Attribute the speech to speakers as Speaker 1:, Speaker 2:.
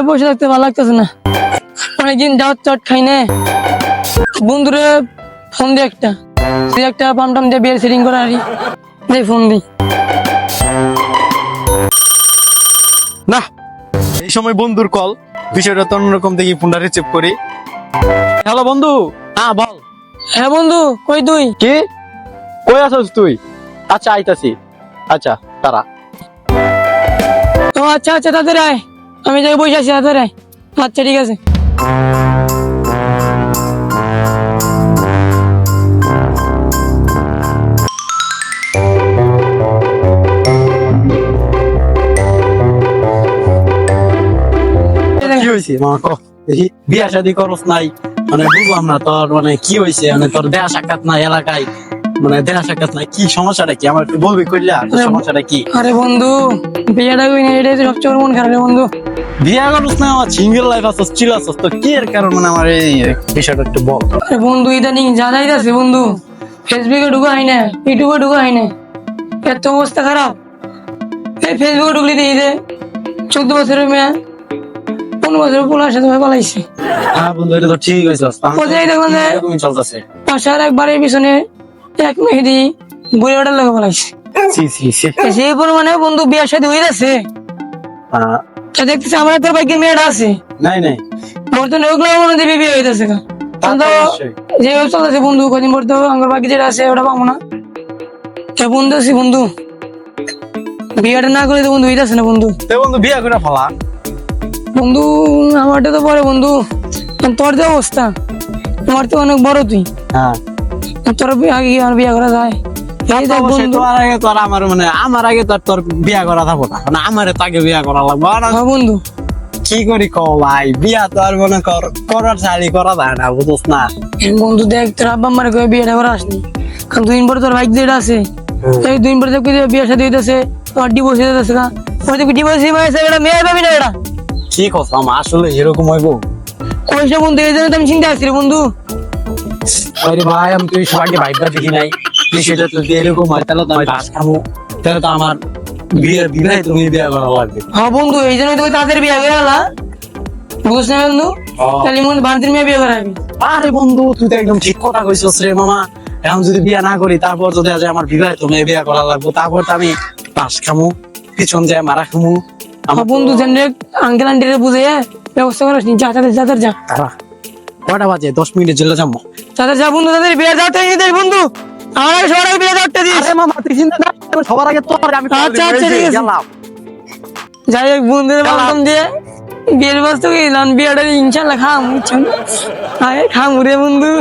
Speaker 1: বসে থাকতে ভালো লাগতেছে না, অনেকদিন দাওয়াত চট খাই না। বন্ধুরে ফোন দিয়ে একটা পাম টাম দিয়ে বিয়ের সেটিং করা আরি, ফোন দিই
Speaker 2: না। এই সময় বন্ধুর কল, বিষয়টা তো অন্যরকম দেখি, ফোনটা রিসিভ করি। হ্যালো বন্ধু। হ্যাঁ বল।
Speaker 1: হ্যাঁ বন্ধু, কই তুই?
Speaker 2: কি কই আছিস তুই? আচ্ছা আইতাছি। আচ্ছা তারা।
Speaker 1: ও আচ্ছা আচ্ছা, তাড়াতাড়ি আয়, আমি যাই বসে আছি, তাড়াতাড়ি আয়। আচ্ছা ঠিক আছে।
Speaker 2: কি হয়েছে মা কো দেখি? বিয়া শাদী করস নাই মানে বুঝলাম না তোর, মানে কি হয়েছে? মানে তোর দেহা সাক্ষাৎ নাই এলাকায়, মানে দেহা সাক্ষাৎ নাই, কি সমস্যাটা কি আমার একটু বলবি কইলা? সমস্যাটা কি?
Speaker 1: আরে বন্ধু, বিয়েটা কই না, এটাই তো সবচেয়ে বড় মন খারাপ রে বন্ধু।
Speaker 2: বিয়া করস না, আমার সিঙ্গেল লাইফ আছে, চিল আছে, তো কি এর কারণ? মানে আমার এই বিষয়টা একটু বল।
Speaker 1: আরে বন্ধু, ইদানিং জানাই যাচ্ছে বন্ধু, ফেসবুকে ঢুকা হয় না, ইউটিউবে ঢুকা হয় না, এত অবস্থা খারাপ। এই ফেসবুকে ঢুকলি দিয়ে যে 14 বছরের মেয়ে 15 বছরের পোলার সাথে পালাইছে।
Speaker 2: হ্যাঁ বন্ধু, এটা তো ঠিক হয়েছে,
Speaker 1: কোথায় দেখলাম যে
Speaker 2: এরকমই চলতেছে।
Speaker 1: পাশার একবারের পিছনে এক মেহেদি বুড়ি ওটার লোক পালাইছে।
Speaker 2: সি সি সি।
Speaker 1: সেই পরিমাণে বন্ধু বিয়ের সাথে হয়ে যাচ্ছে, দেখতেছি আমার তোর ভাগ্যের মেয়েটা আছে,
Speaker 2: নাই নাই
Speaker 1: বর্তমানে ওগুলো মনে দেবে বিয়ে হইতেছে না। যেভাবে চলতেছে বন্ধু, কদিন পর তো আমার বাকি যেটা আছে ওটা পাবো না। বন্ধু আছি বন্ধু, বিয়েটা না করে তো বন্ধু হইতেছে না বন্ধু।
Speaker 2: বন্ধু বিয়া করে ফেলা
Speaker 1: বন্ধু, আমারটা তো পরে বন্ধু, তোর যে অবস্থা, তোমার তো অনেক বড় তুই,
Speaker 2: হ্যাঁ
Speaker 1: তোর আগে আমার বিয়ে করা যায়? এই দেখ বন্ধু,
Speaker 2: আমার আগে তো আর তোর বিয়া করা থাকবো না, মানে আমার তাকে বিয়া করা লাগবো।
Speaker 1: হ্যাঁ বন্ধু,
Speaker 2: কি করি ক ভাই, বিয়া তো আর মনে করার চাইলে করা যায় না, বুঝছ না
Speaker 1: বন্ধু। দেখ তোর আব্বা আমার বিয়েটা করে আসনি, কারণ 2 দিন পরে তোর বাইক যেটা আছে, এই 2 দিন পরে দেখবি বিয়ের সাথে হইতেছে, তোমার ডিভোর্স হয়ে যাচ্ছে, ডিভোর্স এটা মেয়ে পাবি না। এটা
Speaker 2: কি কথা, আসলে এরকম হইব?
Speaker 1: কইস না বন্ধু, এই জন্য তো আমি চিন্তা আসছি রে বন্ধু।
Speaker 2: আরে ভাই, আমি তুই সবাইকে ভাইবা দেখি নাই, সেটা তো এরকম হয় তাহলে তো আমি ঘাস খাবো, তাহলে তো আমার বিবাহে তুমি বিয়া করা লাগবে।
Speaker 1: হ্যাঁ বন্ধু, এই জন্য তুমি তাদের বিয়ে করে আলা, বুঝছ না বন্ধু? তাহলে মনে বান্তির মেয়ে বিয়ে করাবি।
Speaker 2: আরে বন্ধু, তুই তো একদম ঠিক কথা কইছস রে মামা। এখন যদি বিয়া না করি, তারপর যদি আজ আমার বিবাহে তুমি বিয়া করা লাগবো, তারপর তো আমি ঘাস খামু, পিছন যায় মারা খামু।
Speaker 1: আমার বন্ধু জেনে আঙ্কেল আন্টিরে বুঝে ব্যবস্থা করিস নি, যা তাদের যা যা।
Speaker 2: কটা বাজে? 10 মিনিটের জন্য যাবো।
Speaker 1: তাদের যা বন্ধু, তাদের বিয়ে যাওয়াতে নিয়ে বন্ধু, আমার আগে সবার আগে বিয়ে যাওয়াতে দিস।
Speaker 2: আরে মামা, তুই চিন্তা না, সবার আগে তোর আমি।
Speaker 1: আচ্ছা আচ্ছা ঠিক আছে,
Speaker 2: গেলাম।
Speaker 1: যাই হোক বন্ধুদের মাধ্যম দিয়ে বিয়ের ব্যবস্থা করিলাম, বিয়েটা ইনশাল্লাহ খাম, খাম রে বন্ধু।